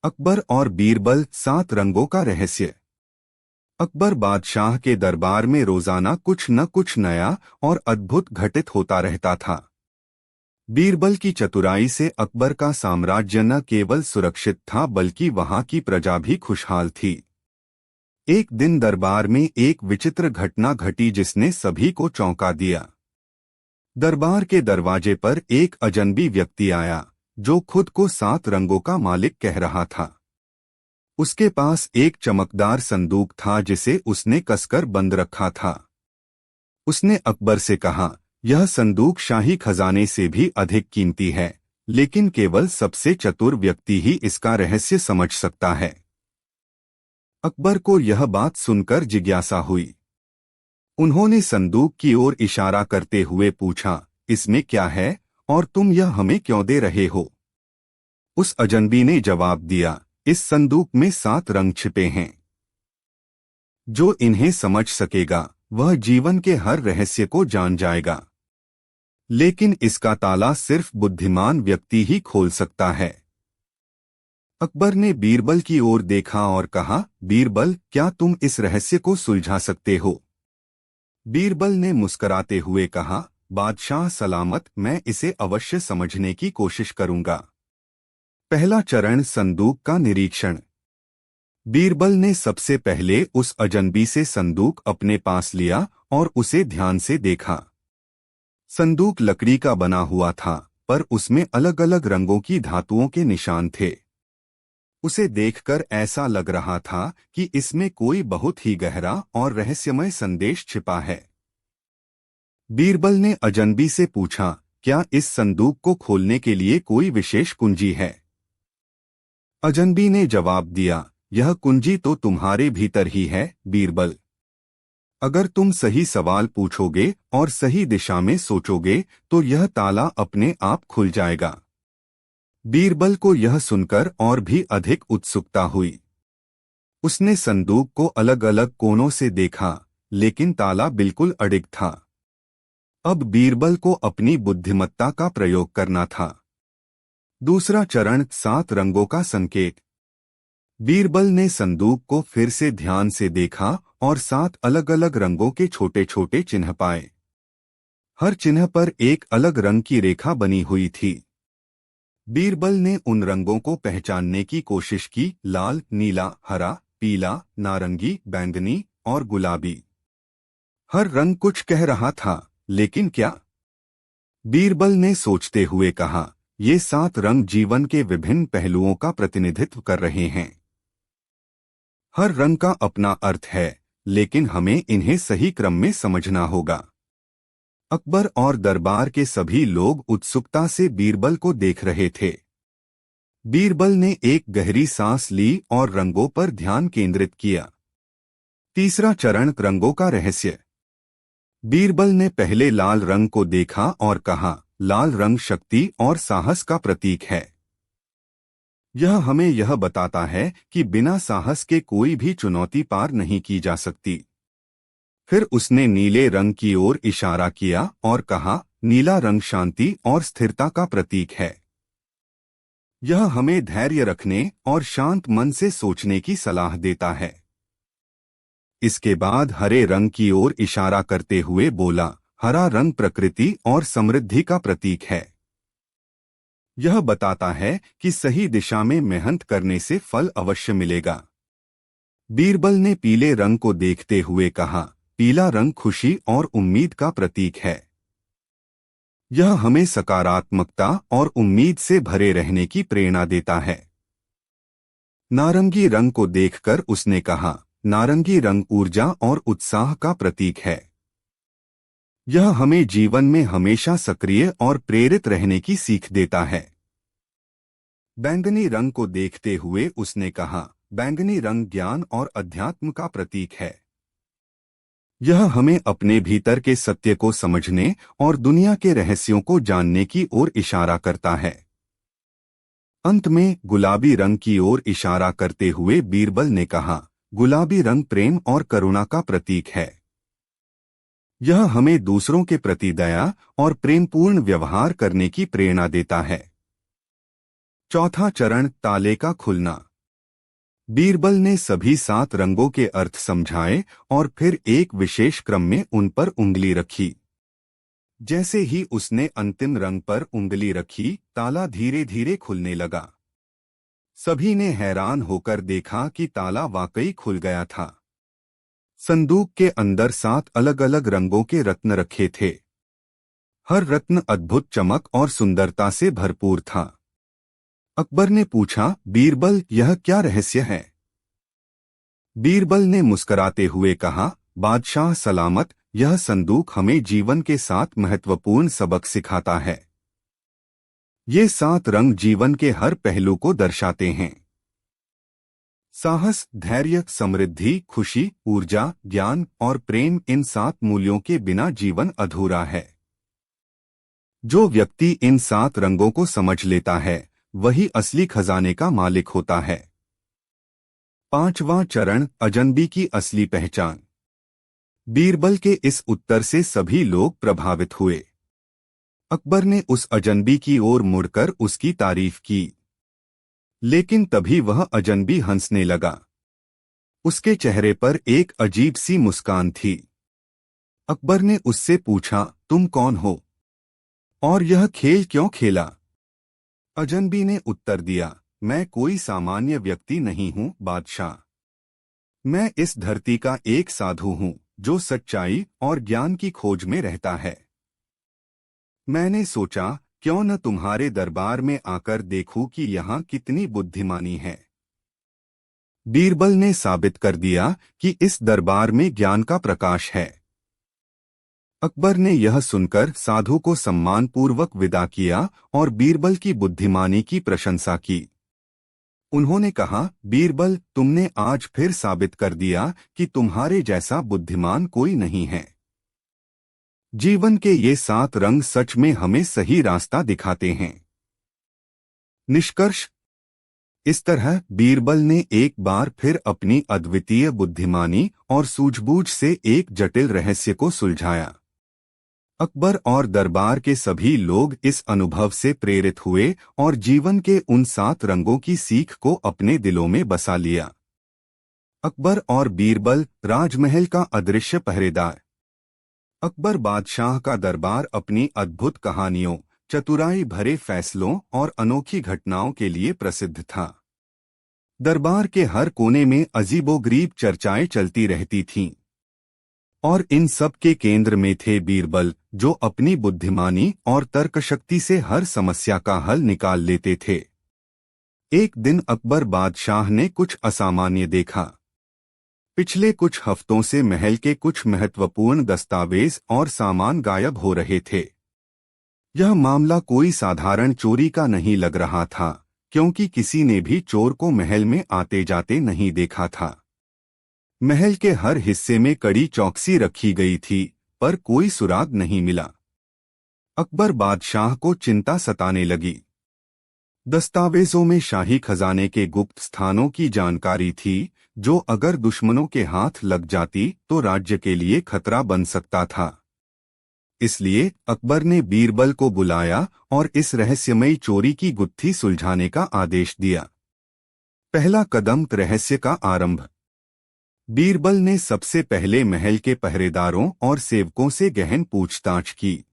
अकबर और बीरबल 7 रंगों का रहस्य। अकबर बादशाह के दरबार में रोजाना कुछ न कुछ नया और अद्भुत घटित होता रहता था। बीरबल की चतुराई से अकबर का साम्राज्य न केवल सुरक्षित था बल्कि वहां की प्रजा भी खुशहाल थी। एक दिन दरबार में एक विचित्र घटना घटी जिसने सभी को चौंका दिया। दरबार के दरवाजे पर एक अजनबी व्यक्ति आया जो खुद को 7 रंगों का मालिक कह रहा था। उसके पास एक चमकदार संदूक था जिसे उसने कसकर बंद रखा था। उसने अकबर से कहा, यह संदूक शाही खजाने से भी अधिक कीमती है, लेकिन केवल सबसे चतुर व्यक्ति ही इसका रहस्य समझ सकता है। अकबर को यह बात सुनकर जिज्ञासा हुई। उन्होंने संदूक की ओर इशारा करते हुए पूछा, इसमें क्या है और तुम यह हमें क्यों दे रहे हो? उस अजनबी ने जवाब दिया, इस संदूक में 7 रंग छिपे हैं। जो इन्हें समझ सकेगा वह जीवन के हर रहस्य को जान जाएगा, लेकिन इसका ताला सिर्फ बुद्धिमान व्यक्ति ही खोल सकता है। अकबर ने बीरबल की ओर देखा और कहा, बीरबल, क्या तुम इस रहस्य को सुलझा सकते हो? बीरबल ने मुस्कुराते हुए कहा, बादशाह सलामत, मैं इसे अवश्य समझने की कोशिश करूंगा। पहला चरण, संदूक का निरीक्षण। बीरबल ने सबसे पहले उस अजनबी से संदूक अपने पास लिया और उसे ध्यान से देखा। संदूक लकड़ी का बना हुआ था, पर उसमें अलग अलग रंगों की धातुओं के निशान थे। उसे देखकर ऐसा लग रहा था कि इसमें कोई बहुत ही गहरा और रहस्यमय संदेश छिपा है। बीरबल ने अजनबी से पूछा, क्या इस संदूक को खोलने के लिए कोई विशेष कुंजी है? अजनबी ने जवाब दिया, यह कुंजी तो तुम्हारे भीतर ही है बीरबल। अगर तुम सही सवाल पूछोगे और सही दिशा में सोचोगे तो यह ताला अपने आप खुल जाएगा। बीरबल को यह सुनकर और भी अधिक उत्सुकता हुई। उसने संदूक को अलग अलग कोनों से देखा, लेकिन ताला बिल्कुल अडिग था। अब बीरबल को अपनी बुद्धिमत्ता का प्रयोग करना था। दूसरा चरण, 7 रंगों का संकेत। बीरबल ने संदूक को फिर से ध्यान से देखा और 7 अलग अलग रंगों के छोटे छोटे चिन्ह पाए। हर चिन्ह पर एक अलग रंग की रेखा बनी हुई थी। बीरबल ने उन रंगों को पहचानने की कोशिश की, लाल, नीला, हरा, पीला, नारंगी, बैंगनी और गुलाबी। हर रंग कुछ कह रहा था, लेकिन क्या? बीरबल ने सोचते हुए कहा, ये 7 रंग जीवन के विभिन्न पहलुओं का प्रतिनिधित्व कर रहे हैं। हर रंग का अपना अर्थ है, लेकिन हमें इन्हें सही क्रम में समझना होगा। अकबर और दरबार के सभी लोग उत्सुकता से बीरबल को देख रहे थे। बीरबल ने एक गहरी सांस ली और रंगों पर ध्यान केंद्रित किया। तीसरा चरण, रंगों का रहस्य। बीरबल ने पहले लाल रंग को देखा और कहा, लाल रंग शक्ति और साहस का प्रतीक है। यह हमें यह बताता है कि बिना साहस के कोई भी चुनौती पार नहीं की जा सकती। फिर उसने नीले रंग की ओर इशारा किया और कहा, नीला रंग शांति और स्थिरता का प्रतीक है। यह हमें धैर्य रखने और शांत मन से सोचने की सलाह देता है। इसके बाद हरे रंग की ओर इशारा करते हुए बोला, हरा रंग प्रकृति और समृद्धि का प्रतीक है। यह बताता है कि सही दिशा में मेहनत करने से फल अवश्य मिलेगा। बीरबल ने पीले रंग को देखते हुए कहा, पीला रंग खुशी और उम्मीद का प्रतीक है। यह हमें सकारात्मकता और उम्मीद से भरे रहने की प्रेरणा देता है। नारंगी रंग को देखकर उसने कहा, नारंगी रंग ऊर्जा और उत्साह का प्रतीक है। यह हमें जीवन में हमेशा सक्रिय और प्रेरित रहने की सीख देता है। बैंगनी रंग को देखते हुए उसने कहा, बैंगनी रंग ज्ञान और अध्यात्म का प्रतीक है। यह हमें अपने भीतर के सत्य को समझने और दुनिया के रहस्यों को जानने की ओर इशारा करता है। अंत में गुलाबी रंग की ओर इशारा करते हुए बीरबल ने कहा, गुलाबी रंग प्रेम और करुणा का प्रतीक है। यह हमें दूसरों के प्रति दया और प्रेमपूर्ण व्यवहार करने की प्रेरणा देता है। चौथा चरण, ताले का खुलना। बीरबल ने सभी 7 रंगों के अर्थ समझाए और फिर एक विशेष क्रम में उन पर उंगली रखी। जैसे ही उसने अंतिम रंग पर उंगली रखी, ताला धीरे धीरे खुलने लगा। सभी ने हैरान होकर देखा कि ताला वाकई खुल गया था। संदूक के अंदर 7 अलग अलग रंगों के रत्न रखे थे। हर रत्न अद्भुत चमक और सुंदरता से भरपूर था। अकबर ने पूछा, बीरबल, यह क्या रहस्य है? बीरबल ने मुस्कुराते हुए कहा, बादशाह सलामत, यह संदूक हमें जीवन के 7 महत्वपूर्ण सबक सिखाता है। ये 7 रंग जीवन के हर पहलू को दर्शाते हैं। साहस, धैर्य, समृद्धि, खुशी, ऊर्जा, ज्ञान और प्रेम, इन 7 मूल्यों के बिना जीवन अधूरा है। जो व्यक्ति इन 7 रंगों को समझ लेता है, वही असली खजाने का मालिक होता है। 5वां चरण, अजनबी की असली पहचान। बीरबल के इस उत्तर से सभी लोग प्रभावित हुए। अकबर ने उस अजनबी की ओर मुड़कर उसकी तारीफ की, लेकिन तभी वह अजनबी हंसने लगा। उसके चेहरे पर एक अजीब सी मुस्कान थी। अकबर ने उससे पूछा, तुम कौन हो और यह खेल क्यों खेला? अजनबी ने उत्तर दिया, मैं कोई सामान्य व्यक्ति नहीं हूँ बादशाह। मैं इस धरती का एक साधु हूँ जो सच्चाई और ज्ञान की खोज में रहता है। मैंने सोचा, क्यों न तुम्हारे दरबार में आकर देखूं कि यहाँ कितनी बुद्धिमानी है। बीरबल ने साबित कर दिया कि इस दरबार में ज्ञान का प्रकाश है। अकबर ने यह सुनकर साधु को सम्मानपूर्वक विदा किया और बीरबल की बुद्धिमानी की प्रशंसा की। उन्होंने कहा, बीरबल, तुमने आज फिर साबित कर दिया कि तुम्हारे जैसा बुद्धिमान कोई नहीं है। जीवन के ये 7 रंग सच में हमें सही रास्ता दिखाते हैं। निष्कर्ष, इस तरह बीरबल ने एक बार फिर अपनी अद्वितीय बुद्धिमानी और सूझबूझ से एक जटिल रहस्य को सुलझाया। अकबर और दरबार के सभी लोग इस अनुभव से प्रेरित हुए और जीवन के उन 7 रंगों की सीख को अपने दिलों में बसा लिया। अकबर और बीरबल, राजमहल का अदृश्य पहरेदार। अकबर बादशाह का दरबार अपनी अद्भुत कहानियों, चतुराई भरे फैसलों और अनोखी घटनाओं के लिए प्रसिद्ध था। दरबार के हर कोने में अजीबोगरीब चर्चाएं चलती रहती थीं, और इन सब के केंद्र में थे बीरबल, जो अपनी बुद्धिमानी और तर्कशक्ति से हर समस्या का हल निकाल लेते थे। एक दिन अकबर बादशाह ने कुछ असामान्य देखा। पिछले कुछ हफ्तों से महल के कुछ महत्वपूर्ण दस्तावेज और सामान गायब हो रहे थे। यह मामला कोई साधारण चोरी का नहीं लग रहा था, क्योंकि किसी ने भी चोर को महल में आते जाते नहीं देखा था। महल के हर हिस्से में कड़ी चौकसी रखी गई थी, पर कोई सुराग नहीं मिला। अकबर बादशाह को चिंता सताने लगी। दस्तावेजों में शाही खजाने के गुप्त स्थानों की जानकारी थी, जो अगर दुश्मनों के हाथ लग जाती तो राज्य के लिए खतरा बन सकता था। इसलिए अकबर ने बीरबल को बुलाया और इस रहस्यमयी चोरी की गुत्थी सुलझाने का आदेश दिया। पहला कदम, रहस्य का आरंभ। बीरबल ने सबसे पहले महल के पहरेदारों और सेवकों से गहन पूछताछ की।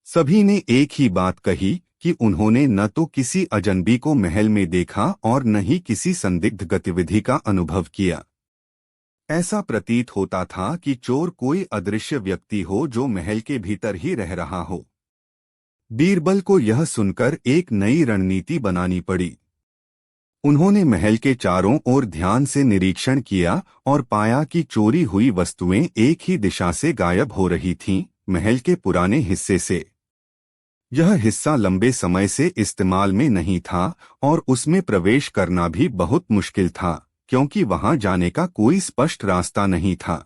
सभी ने एक ही बात कही कि उन्होंने न तो किसी अजनबी को महल में देखा और न ही किसी संदिग्ध गतिविधि का अनुभव किया। ऐसा प्रतीत होता था कि चोर कोई अदृश्य व्यक्ति हो जो महल के भीतर ही रह रहा हो। बीरबल को यह सुनकर एक नई रणनीति बनानी पड़ी। उन्होंने महल के चारों ओर ध्यान से निरीक्षण किया और पाया कि चोरी हुई वस्तुएं एक ही दिशा से गायब हो रही थीं, महल के पुराने हिस्से से। यह हिस्सा लंबे समय से इस्तेमाल में नहीं था और उसमें प्रवेश करना भी बहुत मुश्किल था, क्योंकि वहां जाने का कोई स्पष्ट रास्ता नहीं था।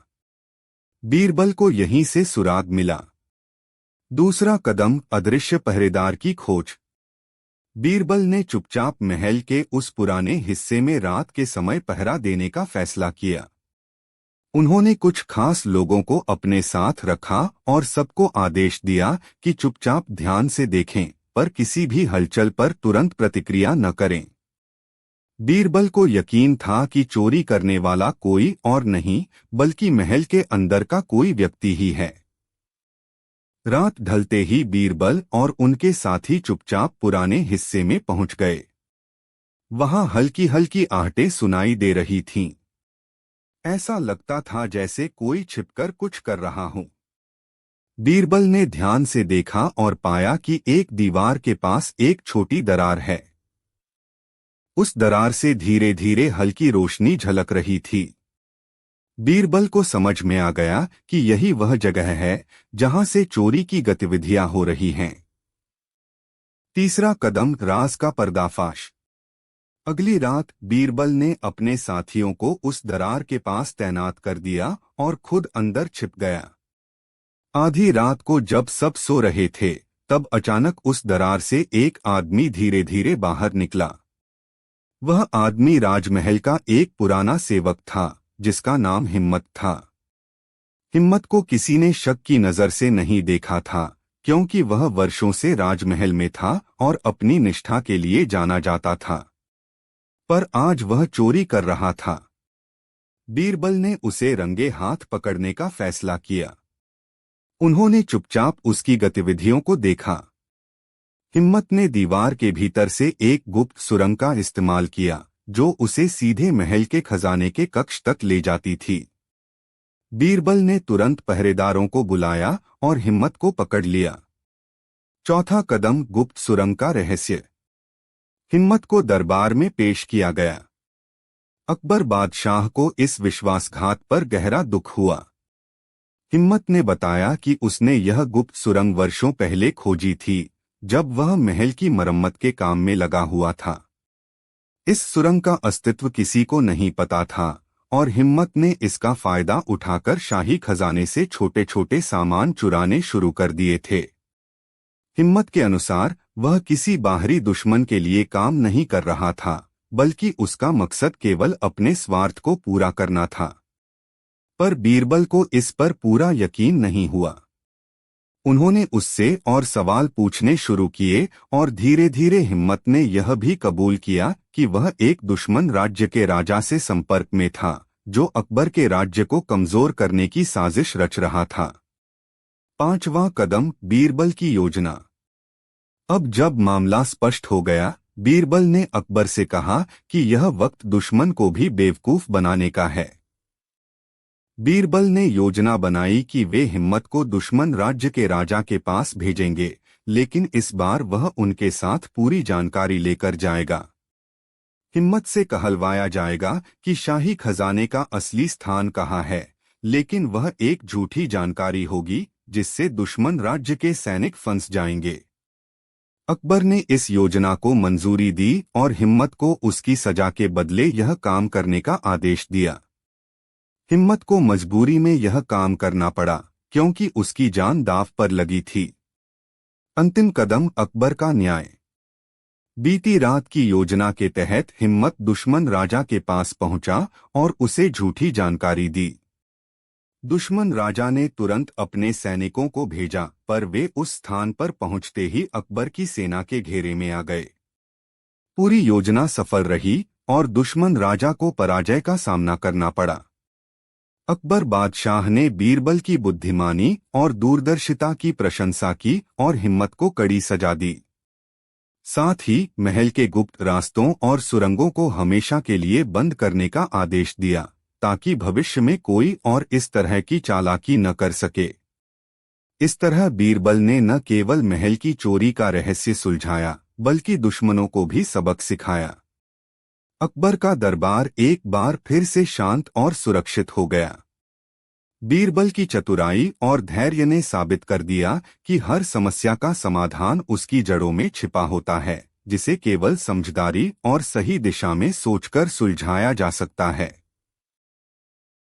बीरबल को यहीं से सुराग मिला। दूसरा कदम, अदृश्य पहरेदार की खोज। बीरबल ने चुपचाप महल के उस पुराने हिस्से में रात के समय पहरा देने का फैसला किया। उन्होंने कुछ खास लोगों को अपने साथ रखा और सबको आदेश दिया कि चुपचाप ध्यान से देखें, पर किसी भी हलचल पर तुरंत प्रतिक्रिया न करें। बीरबल को यकीन था कि चोरी करने वाला कोई और नहीं बल्कि महल के अंदर का कोई व्यक्ति ही है। रात ढलते ही बीरबल और उनके साथी चुपचाप पुराने हिस्से में पहुंच गए। वहां हल्की हल्की आहटें सुनाई दे रही थीं। ऐसा लगता था जैसे कोई छिपकर कुछ कर रहा हो। बीरबल ने ध्यान से देखा और पाया कि एक दीवार के पास एक छोटी दरार है। उस दरार से धीरे धीरे हल्की रोशनी झलक रही थी। बीरबल को समझ में आ गया कि यही वह जगह है जहां से चोरी की गतिविधियां हो रही हैं। तीसरा कदम, राज का पर्दाफाश। अगली रात बीरबल ने अपने साथियों को उस दरार के पास तैनात कर दिया और खुद अंदर छिप गया। आधी रात को जब सब सो रहे थे, तब अचानक उस दरार से एक आदमी धीरे धीरे बाहर निकला। वह आदमी राजमहल का एक पुराना सेवक था जिसका नाम हिम्मत था। हिम्मत को किसी ने शक की नजर से नहीं देखा था, क्योंकि वह वर्षों से राजमहल में था और अपनी निष्ठा के लिए जाना जाता था। पर आज वह चोरी कर रहा था। बीरबल ने उसे रंगे हाथ पकड़ने का फैसला किया। उन्होंने चुपचाप उसकी गतिविधियों को देखा। हिम्मत ने दीवार के भीतर से एक गुप्त सुरंग का इस्तेमाल किया, जो उसे सीधे महल के खजाने के कक्ष तक ले जाती थी। बीरबल ने तुरंत पहरेदारों को बुलाया और हिम्मत को पकड़ लिया। चौथा कदम, गुप्त सुरंग का रहस्य। हिम्मत को दरबार में पेश किया गया। अकबर बादशाह को इस विश्वासघात पर गहरा दुख हुआ। हिम्मत ने बताया कि उसने यह गुप्त सुरंग वर्षों पहले खोजी थी, जब वह महल की मरम्मत के काम में लगा हुआ था। इस सुरंग का अस्तित्व किसी को नहीं पता था और हिम्मत ने इसका फायदा उठाकर शाही खजाने से छोटे छोटे सामान चुराने शुरू कर दिए थे। हिम्मत के अनुसार वह किसी बाहरी दुश्मन के लिए काम नहीं कर रहा था, बल्कि उसका मकसद केवल अपने स्वार्थ को पूरा करना था। पर बीरबल को इस पर पूरा यकीन नहीं हुआ। उन्होंने उससे और सवाल पूछने शुरू किए और धीरे धीरे हिम्मत ने यह भी कबूल किया कि वह एक दुश्मन राज्य के राजा से संपर्क में था, जो अकबर के राज्य को कमजोर करने की साजिश रच रहा था। पांचवां कदम, बीरबल की योजना। अब जब मामला स्पष्ट हो गया, बीरबल ने अकबर से कहा कि यह वक्त दुश्मन को भी बेवकूफ बनाने का है। बीरबल ने योजना बनाई कि वे हिम्मत को दुश्मन राज्य के राजा के पास भेजेंगे, लेकिन इस बार वह उनके साथ पूरी जानकारी लेकर जाएगा। हिम्मत से कहलवाया जाएगा कि शाही खजाने का असली स्थान कहाँ है, लेकिन वह एक झूठी जानकारी होगी जिससे दुश्मन राज्य के सैनिक फंस जाएंगे। अकबर ने इस योजना को मंजूरी दी और हिम्मत को उसकी सजा के बदले यह काम करने का आदेश दिया। हिम्मत को मजबूरी में यह काम करना पड़ा, क्योंकि उसकी जान दांव पर लगी थी। अंतिम कदम, अकबर का न्याय। बीती रात की योजना के तहत हिम्मत दुश्मन राजा के पास पहुंचा और उसे झूठी जानकारी दी। दुश्मन राजा ने तुरंत अपने सैनिकों को भेजा, पर वे उस स्थान पर पहुंचते ही अकबर की सेना के घेरे में आ गए। पूरी योजना सफल रही और दुश्मन राजा को पराजय का सामना करना पड़ा। अकबर बादशाह ने बीरबल की बुद्धिमानी और दूरदर्शिता की प्रशंसा की और हिम्मत को कड़ी सजा दी। साथ ही महल के गुप्त रास्तों और सुरंगों को हमेशा के लिए बंद करने का आदेश दिया, ताकि भविष्य में कोई और इस तरह की चालाकी न कर सके। इस तरह बीरबल ने न केवल महल की चोरी का रहस्य सुलझाया, बल्कि दुश्मनों को भी सबक सिखाया। अकबर का दरबार एक बार फिर से शांत और सुरक्षित हो गया। बीरबल की चतुराई और धैर्य ने साबित कर दिया कि हर समस्या का समाधान उसकी जड़ों में छिपा होता है, जिसे केवल समझदारी और सही दिशा में सोचकर सुलझाया जा सकता है।